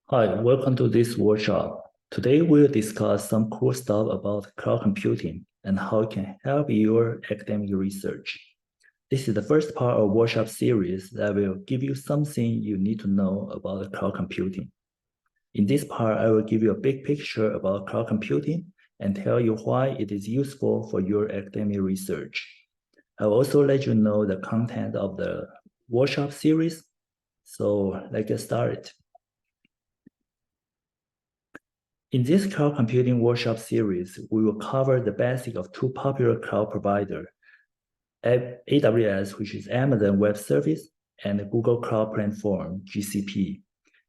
Hi, welcome to this workshop. Today we'll discuss some cool stuff about cloud computing and how it can help your academic research. This is the first part of workshop series that will give you something you need to know about cloud computing. In this part, I will give you a big picture about cloud computing and tell you why it is useful for your academic research. I will also let you know the content of the workshop series. So let's get started. In this cloud computing workshop series, we will cover the basics of two popular cloud providers, AWS, which is Amazon Web Service, and Google Cloud Platform, GCP.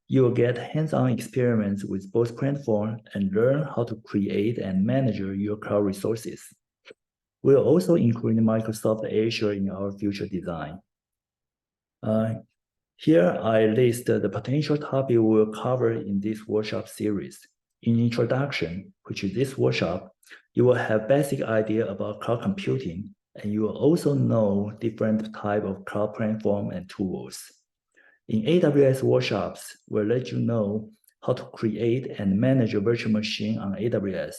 You will get hands-on experiments with both platforms and learn how to create and manage your cloud resources. We'll also include Microsoft Azure in our future design. Here I list the potential topic we'll cover in this workshop series. In introduction, which is this workshop, you will have basic idea about cloud computing, and you will also know different type of cloud platform and tools. In AWS workshops, we'll let you know how to create and manage a virtual machine on AWS.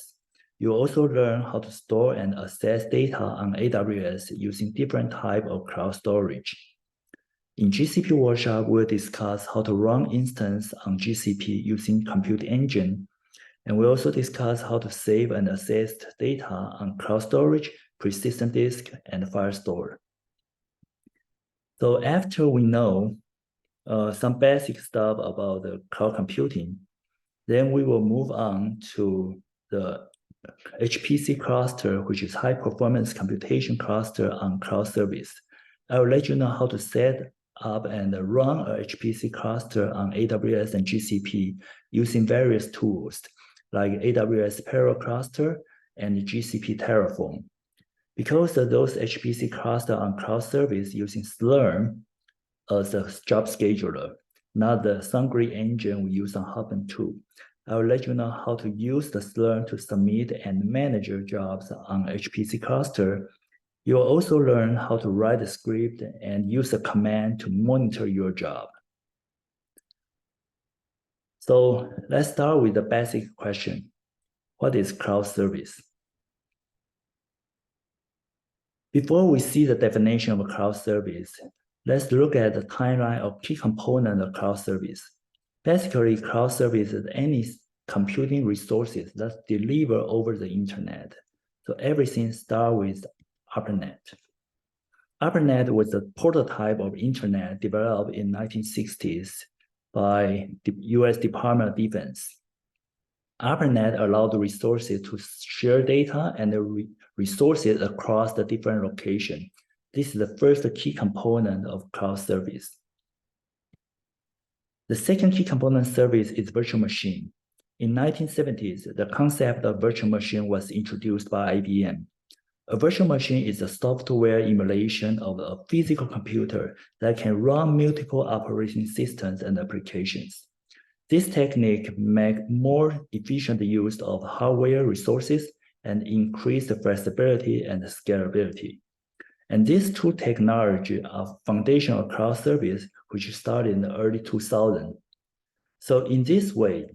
You'll also learn how to store and access data on AWS using different type of cloud storage. In GCP workshop, we'll discuss how to run instance on GCP using Compute Engine, and we'll also discuss how to save and access data on cloud storage, persistent disk, and Firestore. So after we know some basic stuff about the cloud computing, then we will move on to the HPC cluster, which is high performance computation cluster on cloud service. I will let you know how to set up and run a HPC cluster on AWS and GCP using various tools like AWS Parallel Cluster and GCP Terraform. Because those HPC cluster on cloud service using Slurm as a job scheduler, not the SunGrid engine we use on Hopin 2. I will let you know how to use the Slurm to submit and manage your jobs on HPC cluster. You'll also learn how to write a script and use a command to monitor your job. So let's start with the basic question. What is cloud service? Before we see the definition of a cloud service, let's look at the timeline of key components of cloud service. Basically, cloud service is any computing resources that deliver over the internet. So everything starts with ARPANET. ARPANET was a prototype of internet developed in 1960s by the US Department of Defense. ARPANET allowed the resources to share data and the resources across the different locations. This is the first key component of cloud service. The second key component service is virtual machine. In 1970s, the concept of virtual machine was introduced by IBM. A virtual machine is a software emulation of a physical computer that can run multiple operating systems and applications. This technique makes more efficient use of hardware resources and increase the flexibility and scalability. And these two technologies are foundational cloud service, which started in the early 2000s. So in this way,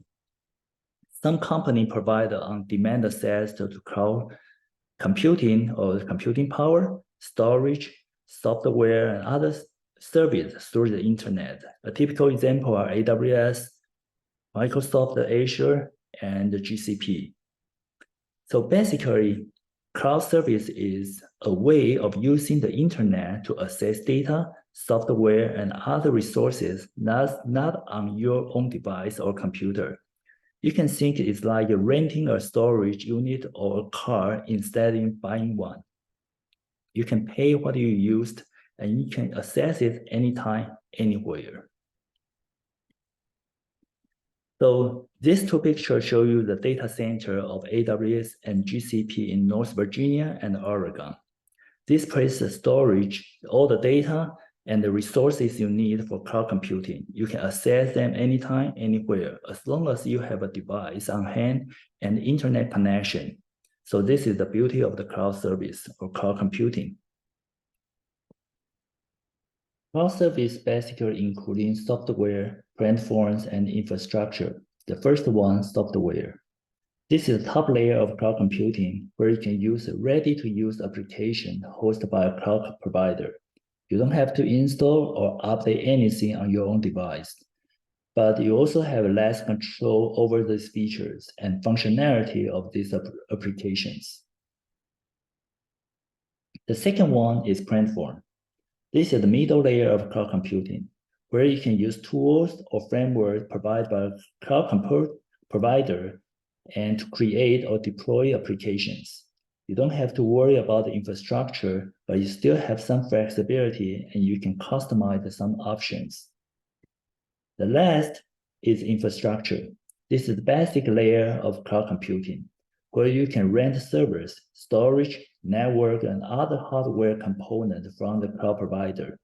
some companies provide on-demand access to cloud computing or computing power, storage, software, and other services through the internet. A typical example are AWS, Microsoft Azure, and the GCP. So basically, cloud service is a way of using the internet to access data, software, and other resources that's not on your own device or computer. You can think it's like renting a storage unit or a car instead of buying one. You can pay what you used, and you can access it anytime, anywhere. So these two pictures show you the data center of AWS and GCP in North Virginia and Oregon. This places storage, all the data, and the resources you need for cloud computing. You can access them anytime, anywhere, as long as you have a device on hand and internet connection. So this is the beauty of the cloud service or cloud computing. Cloud service basically including software, platforms, and infrastructure. The first one, software. This is the top layer of cloud computing where you can use a ready-to-use application hosted by a cloud provider. You don't have to install or update anything on your own device, but you also have less control over these features and functionality of these applications. The second one is platform. This is the middle layer of cloud computing, where you can use tools or frameworks provided by a cloud provider and to create or deploy applications. You don't have to worry about the infrastructure, but you still have some flexibility and you can customize some options. The last is infrastructure. This is the basic layer of cloud computing, where you can rent servers, storage, network, and other hardware components from the cloud provider.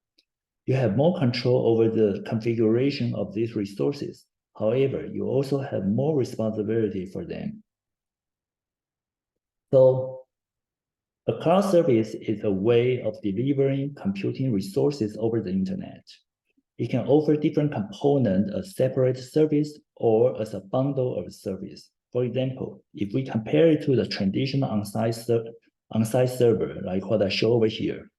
You have more control over the configuration of these resources. However, you also have more responsibility for them. So, a cloud service is a way of delivering computing resources over the internet. It can offer different components as separate service or as a bundle of service. For example, if we compare it to the traditional on-site server, like what I show over here,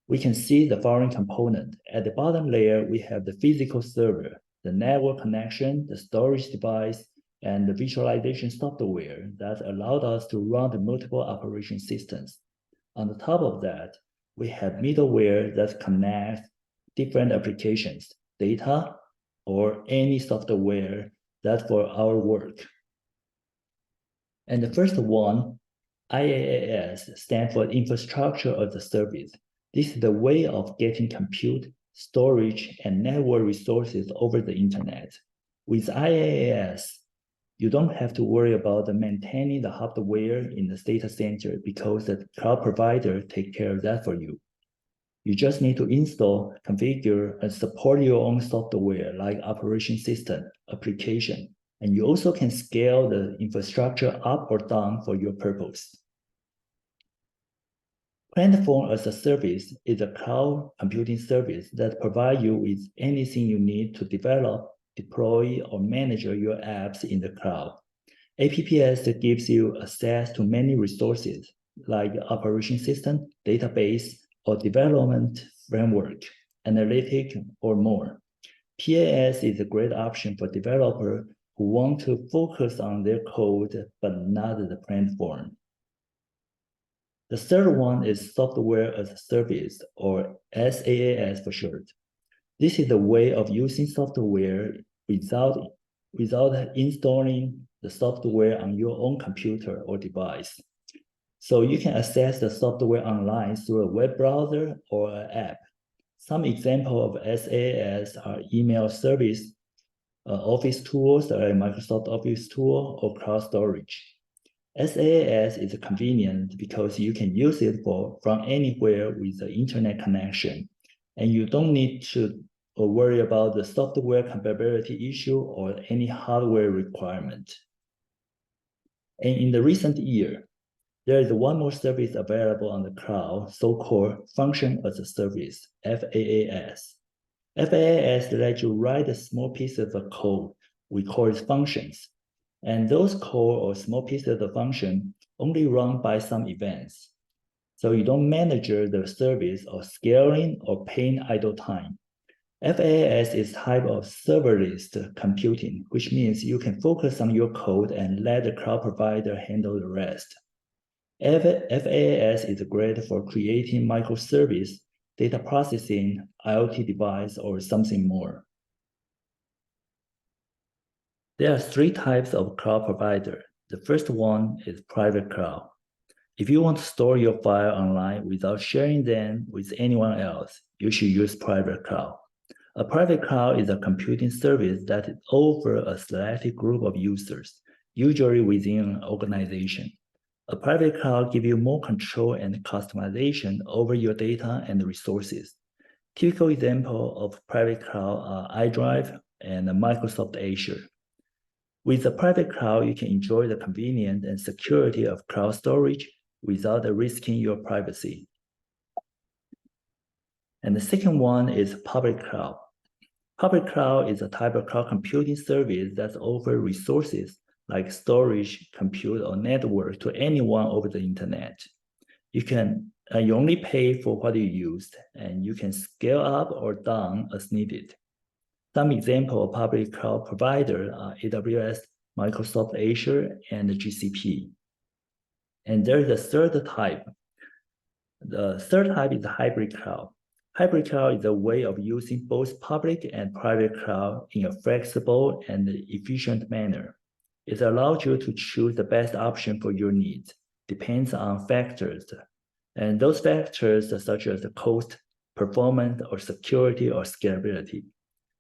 we can see the following component. At the bottom layer, we have the physical server, the network connection, the storage device, and the visualization software that allowed us to run the multiple operation systems. On the top of that, we have middleware that connects different applications, data, or any software that for our work. And the first one, IaaS, stands for Infrastructure as a Service. This is the way of getting compute, storage, and network resources over the internet. With IaaS, you don't have to worry about maintaining the hardware in the data center because the cloud provider takes care of that for you. You just need to install, configure, and support your own software like operation system, application, and you also can scale the infrastructure up or down for your purpose. Platform as a service is a cloud computing service that provides you with anything you need to develop, deploy, or manage your apps in the cloud. APPS gives you access to many resources like operation system, database, or development framework, analytic, or more. PaaS is a great option for developers who want to focus on their code but not the platform. The third one is software as a service, or SaaS for short. This is a way of using software without installing the software on your own computer or device. So you can access the software online through a web browser or an app. Some examples of SaaS are email service, Office tools like Microsoft Office tool, or cloud storage. SaaS is convenient because you can use it from anywhere with an internet connection, and you don't need to worry about the software compatibility issue or any hardware requirement. And in the recent year, there is one more service available on the cloud, so-called Function as a Service, FaaS. FaaS lets you write a small pieces of code. We call it functions. And those code or small pieces of function only run by some events. So you don't manage the service or scaling or paying idle time. FaaS is type of serverless computing, which means you can focus on your code and let the cloud provider handle the rest. FaaS is great for creating microservice, data processing, IoT device, or something more. There are three types of cloud provider. The first one is private cloud. If you want to store your file online without sharing them with anyone else, you should use private cloud. A private cloud is a computing service that offers a selected group of users, usually within an organization. A private cloud gives you more control and customization over your data and resources. Typical examples of private cloud are iDrive and Microsoft Azure. With a private cloud, you can enjoy the convenience and security of cloud storage without risking your privacy. And the second one is public cloud. Public cloud is a type of cloud computing service that offers resources like storage, compute, or network to anyone over the internet. You only pay for what you used, and you can scale up or down as needed. Some example of public cloud providers are AWS, Microsoft Azure, and GCP. And there's a third type. The third type is hybrid cloud. Hybrid cloud is a way of using both public and private cloud in a flexible and efficient manner. It allows you to choose the best option for your needs, depends on factors. And those factors are such as the cost, performance, or security, or scalability.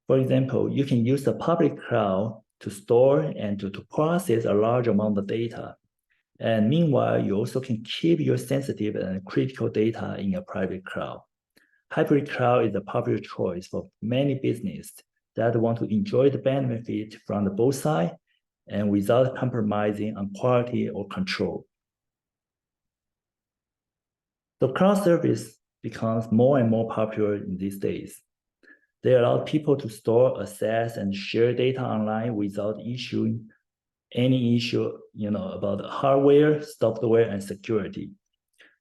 For example, you can use the public cloud to store and to process a large amount of data. And meanwhile, you also can keep your sensitive and critical data in a private cloud. Hybrid cloud is a popular choice for many businesses that want to enjoy the benefit from both sides and without compromising on quality or control. So cloud service becomes more and more popular in these days. They allow people to store, access, and share data online without issuing any issue, about hardware, software, and security.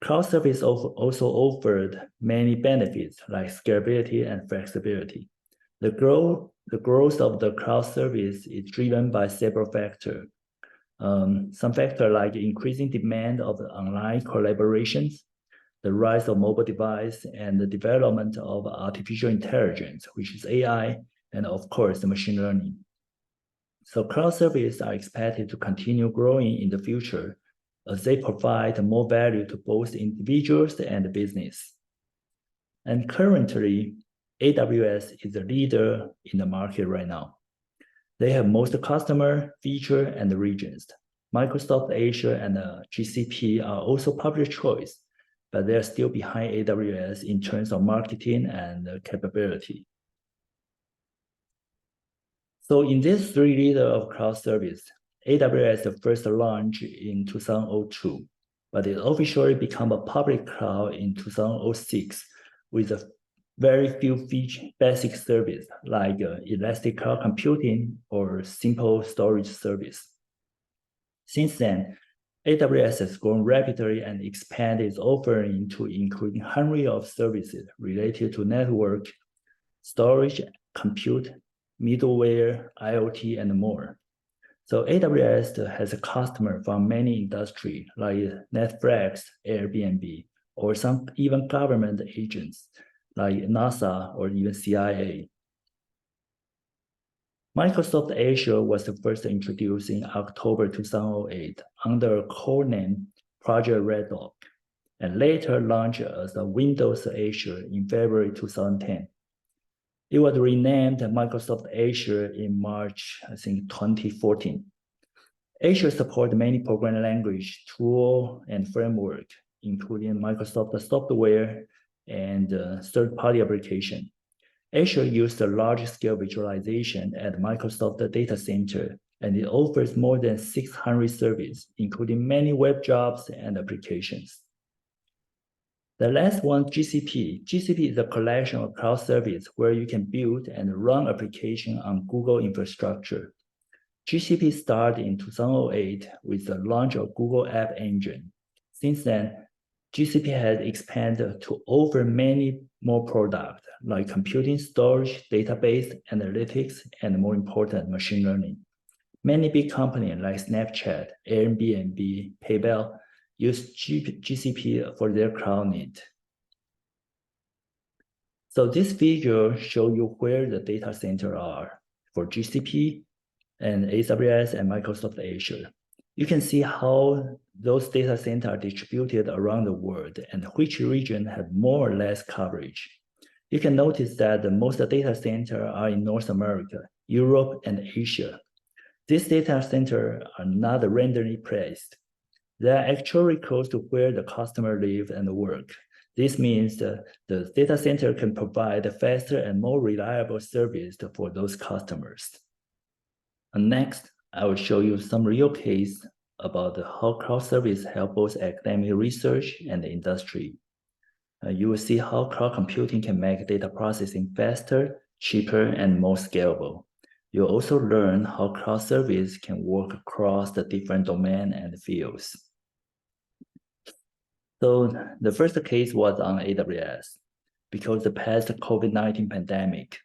Cloud service also offered many benefits like scalability and flexibility. The growth of the cloud service is driven by several factors. Some factors like increasing demand of online collaborations, the rise of mobile device, and the development of artificial intelligence, which is AI, and of course, the machine learning. So cloud services are expected to continue growing in the future as they provide more value to both individuals and business. And currently, AWS is the leader in the market right now. They have most customer, feature, and regions. Microsoft Azure and GCP are also popular choice, but they're still behind AWS in terms of marketing and capability. So in this three leaders of cloud service, AWS first launched in 2002, but it officially became a public cloud in 2006 with a very few basic service like elastic cloud computing or simple storage service. Since then, AWS has grown rapidly and expanded its offering to including hundreds of services related to network, storage, compute, middleware, IoT, and more. So AWS has a customer from many industries like Netflix, Airbnb, or some even government agents like NASA or even CIA. Microsoft Azure was the first introduced in October 2008 under a code name Project Red Dog, and later launched as a Windows Azure in February 2010. It was renamed Microsoft Azure in March, 2014. Azure supports many programming language, tools, and frameworks, including Microsoft software and third-party application. Azure used a large-scale visualization at Microsoft Data Center, and it offers more than 600 services, including many web jobs and applications. The last one, GCP. GCP is a collection of cloud services where you can build and run applications on Google infrastructure. GCP started in 2008 with the launch of Google App Engine. Since then, GCP has expanded to offer many more products like computing, storage, database, analytics, and more important, machine learning. Many big companies like Snapchat, Airbnb, PayPal use GCP for their cloud needs. So this figure shows you where the data centers are for GCP and AWS and Microsoft Azure. You can see how those data centers are distributed around the world and which region have more or less coverage. You can notice that the most data centers are in North America, Europe, and Asia. These data centers are not randomly placed. They are actually close to where the customer lives and work. This means that the data center can provide a faster and more reliable service for those customers. And next, I will show you some real case about how cloud service help both academic research and the industry. You will see how cloud computing can make data processing faster, cheaper, and more scalable. You'll also learn how cloud service can work across the different domains and fields. So the first case was on AWS. Because the past COVID-19 pandemic,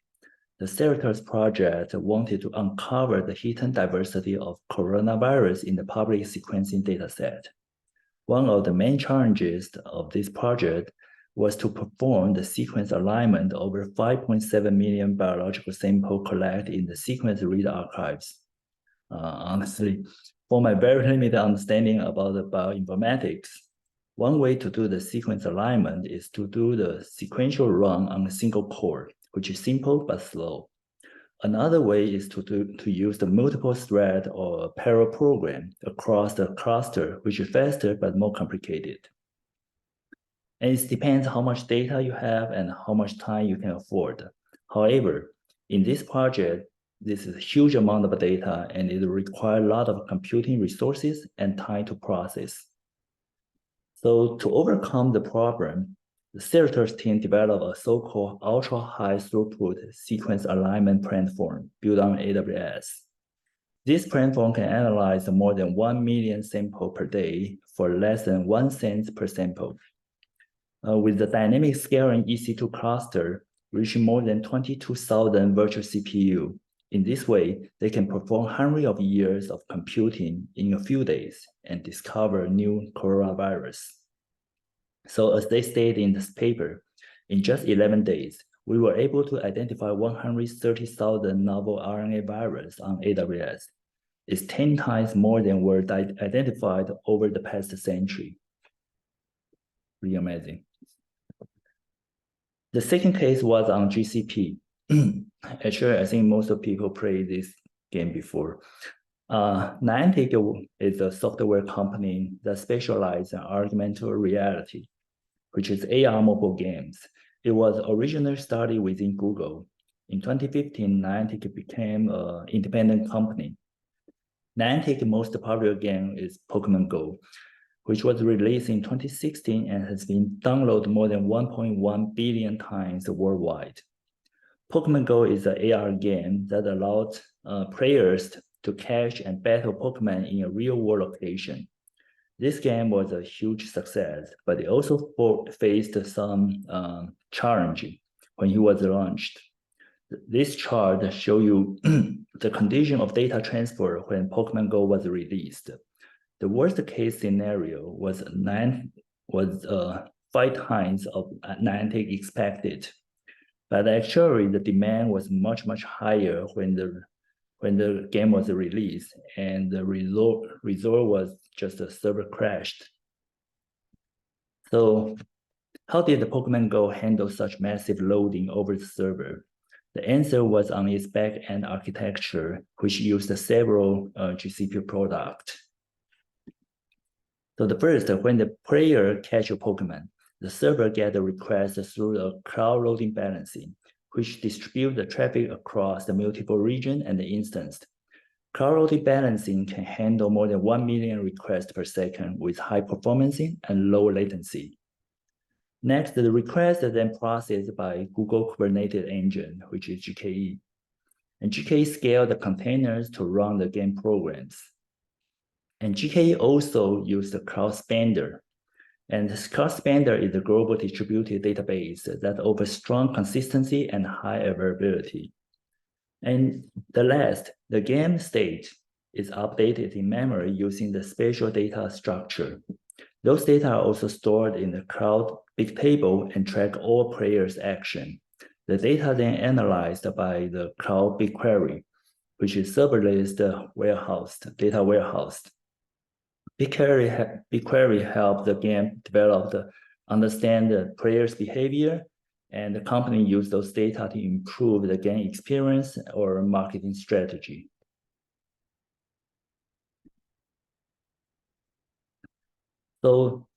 the Certus project wanted to uncover the hidden diversity of coronavirus in the public sequencing dataset. One of the main challenges of this project was to perform the sequence alignment over 5.7 million biological samples collected in the sequence read archives. Honestly, for my very limited understanding about the bioinformatics, one way to do the sequence alignment is to do the sequential run on a single core, which is simple but slow. Another way is to use the multiple thread or parallel program across the cluster, which is faster but more complicated. And it depends how much data you have and how much time you can afford. However, in this project, this is a huge amount of data and it requires a lot of computing resources and time to process. So to overcome the problem, the Certus team developed a so-called ultra-high throughput sequence alignment platform built on AWS. This platform can analyze more than 1 million samples per day for less than 1 cent per sample. With the dynamic scaling EC2 cluster reaching more than 22,000 virtual CPU, in this way, they can perform hundreds of years of computing in a few days and discover new coronavirus. So as they stated in this paper, in just 11 days, we were able to identify 130,000 novel RNA virus on AWS. It's 10 times more than were identified over the past century. Really amazing. The second case was on GCP. Actually, I think most of people played this game before. Niantic is a software company that specializes in augmented reality, which is AR mobile games. It was originally started within Google. In 2015, Niantic became an independent company. Niantic's most popular game is Pokemon Go, which was released in 2016 and has been downloaded more than 1.1 billion times worldwide. Pokemon Go is an AR game that allows players to catch and battle Pokemon in a real-world location. This game was a huge success, but it also faced some challenge when it was launched. This chart shows you the condition of data transfer when Pokemon Go was released. The worst case scenario was 5 times of Niantic expected, but actually the demand was much higher when the game was released, and the result was just a server crashed. So how did the Pokemon Go handle such massive loading over the server? The answer was on its back-end architecture, which used several GCP products. So the first, when the player catch a Pokemon, the server gets a request through a cloud loading balancing, which distributes the traffic across the multiple regions and the instance. Cloud loading balancing can handle more than 1 million requests per second with high performance and low latency. Next, the request is then processed by Google Kubernetes Engine, which is GKE. And GKE scales the containers to run the game programs. And GKE also uses the Cloud Spanner. And Cloud Spanner is a global distributed database that offers strong consistency and high availability. And the last, the game state is updated in memory using the spatial data structure. Those data are also stored in the cloud Bigtable and track all players' action. The data then analyzed by the cloud BigQuery, which is serverless data warehouse. BigQuery helped the game develop understand the player's behavior, and the company used those data to improve the game experience or marketing strategy. So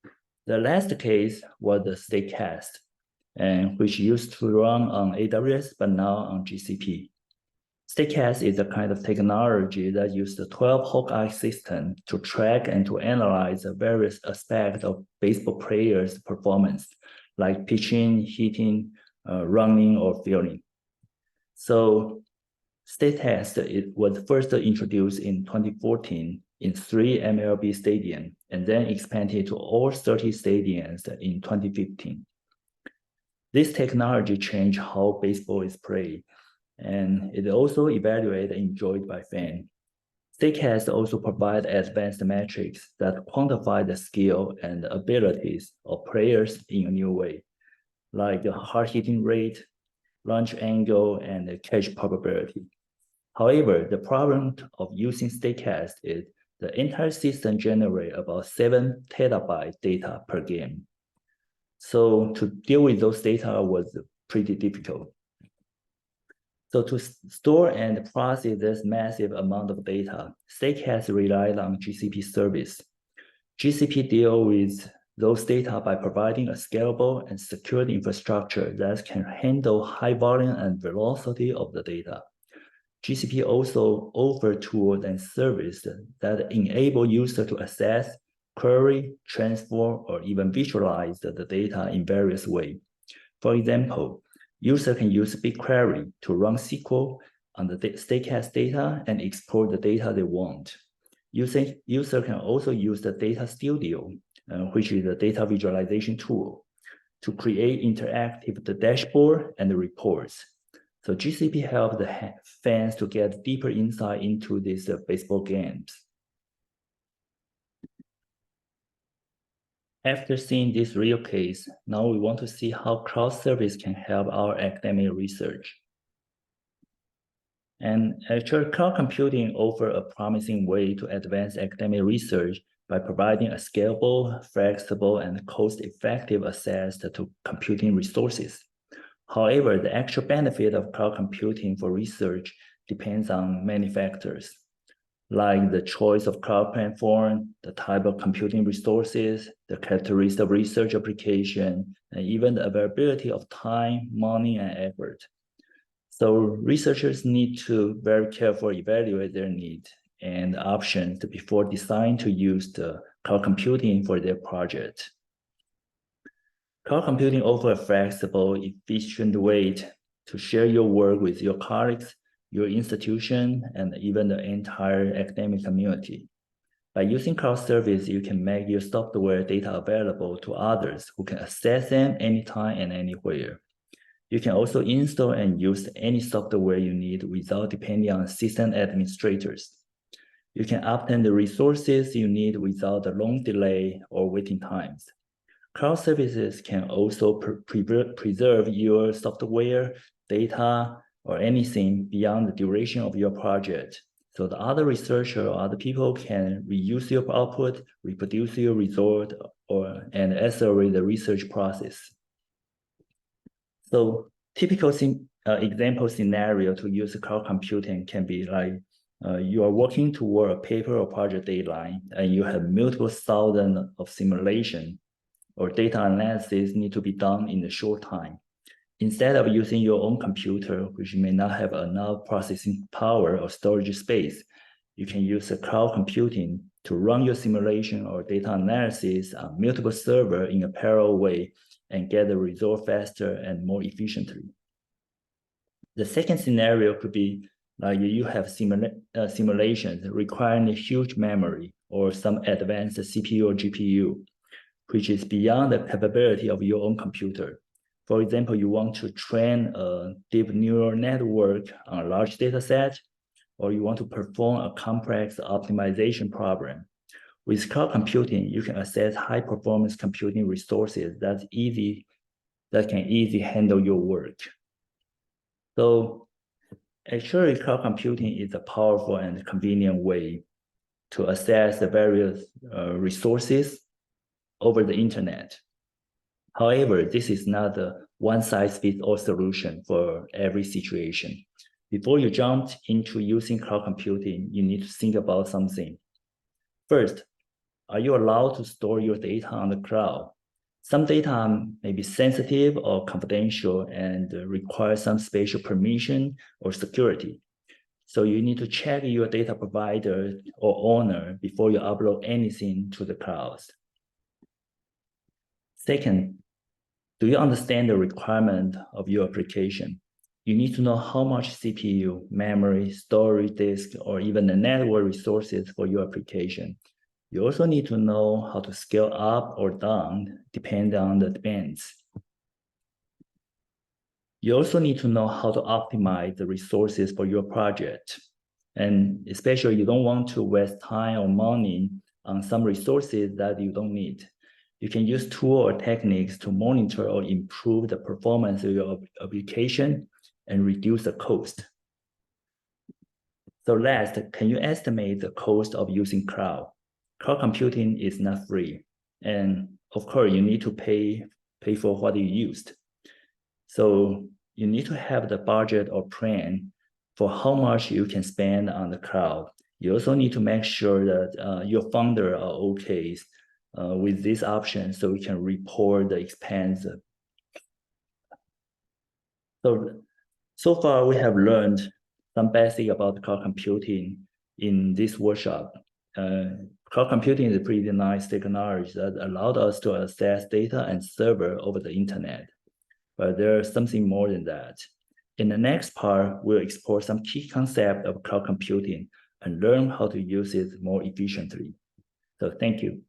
the last case was the Statecast, which used to run on AWS, but now on GCP. Statecast is a kind of technology that uses the 12 Hawkeye system to track and to analyze the various aspects of baseball players' performance, like pitching, hitting, running, or fielding. So state test was first introduced in 2014 in 3 MLB stadiums and then expanded to all 30 stadiums in 2015. This technology changed how baseball is played, and it also evaluated and enjoyed by fans. Statecast also provide advanced metrics that quantify the skill and abilities of players in a new way, like the hard hitting rate, launch angle, and the catch probability. However, the problem of using Statecast is the entire system generates about 7 terabyte data per game. So to deal with those data was pretty difficult. So to store and process this massive amount of data, Statecast relied on GCP service. GCP deals with those data by providing a scalable and secured infrastructure that can handle high volume and velocity of the data. GCP also offers tools and services that enable users to access, query, transform, or even visualize the data in various ways. For example, user can use BigQuery to run SQL on the Statecast data and export the data they want. User can also use the Data Studio, which is a data visualization tool, to create interactive dashboard and reports. So GCP helps the fans to get deeper insight into these baseball games. After seeing this real case, now we want to see how cloud service can help our academic research. And actually, cloud computing offers a promising way to advance academic research by providing a scalable, flexible, and cost-effective access to computing resources. However, the actual benefit of cloud computing for research depends on many factors, like the choice of cloud platform, the type of computing resources, the characteristics of research application, and even the availability of time, money, and effort. So researchers need to very carefully evaluate their needs and options before deciding to use the cloud computing for their project. Cloud computing offers a flexible, efficient way to share your work with your colleagues, your institution, and even the entire academic community. By using cloud service, you can make your software data available to others who can access them anytime and anywhere. You can also install and use any software you need without depending on system administrators. You can obtain the resources you need without a long delay or waiting times. Cloud services can also preserve your software, data, or anything beyond the duration of your project. So the other researcher or other people can reuse your output, reproduce your result, and accelerate the research process. So typical example scenario to use cloud computing can be like you are working toward a paper or project deadline, and you have multiple thousands of simulation or data analysis need to be done in a short time. Instead of using your own computer, which may not have enough processing power or storage space, you can use cloud computing to run your simulation or data analysis on multiple servers in a parallel way and get the result faster and more efficiently. The second scenario could be like you have simulations requiring a huge memory or some advanced CPU or GPU, which is beyond the capability of your own computer. For example, you want to train a deep neural network on a large data set, or you want to perform a complex optimization problem. With cloud computing, you can access high-performance computing resources that can easily handle your work. So actually, cloud computing is a powerful and convenient way to access the various resources over the internet. However, this is not a one-size-fits-all solution for every situation. Before you jump into using cloud computing, you need to think about something. First, are you allowed to store your data on the cloud? Some data may be sensitive or confidential and require some special permission or security. So you need to check your data provider or owner before you upload anything to the cloud. Second, Do you understand the requirement of your application? You need to know how much CPU, memory, storage disk, or even the network resources for your application. You also need to know how to scale up or down depending on the demands. You also need to know how to optimize the resources for your project. And especially you don't want to waste time or money on some resources that you don't need. You can use tools or techniques to monitor or improve the performance of your application and reduce the cost. So last, can you estimate the cost of using cloud? Cloud computing is not free. And of course, you need to pay for what you used. So you need to have the budget or plan for how much you can spend on the cloud. You also need to make sure that your founder are okay with this option so you can report the expense. So far we have learned some basic about cloud computing in this workshop. Cloud computing is a pretty nice technology that allowed us to access data and server over the internet. But there's something more than that. In the next part, we'll explore some key concepts of cloud computing and learn how to use it more efficiently. So thank you.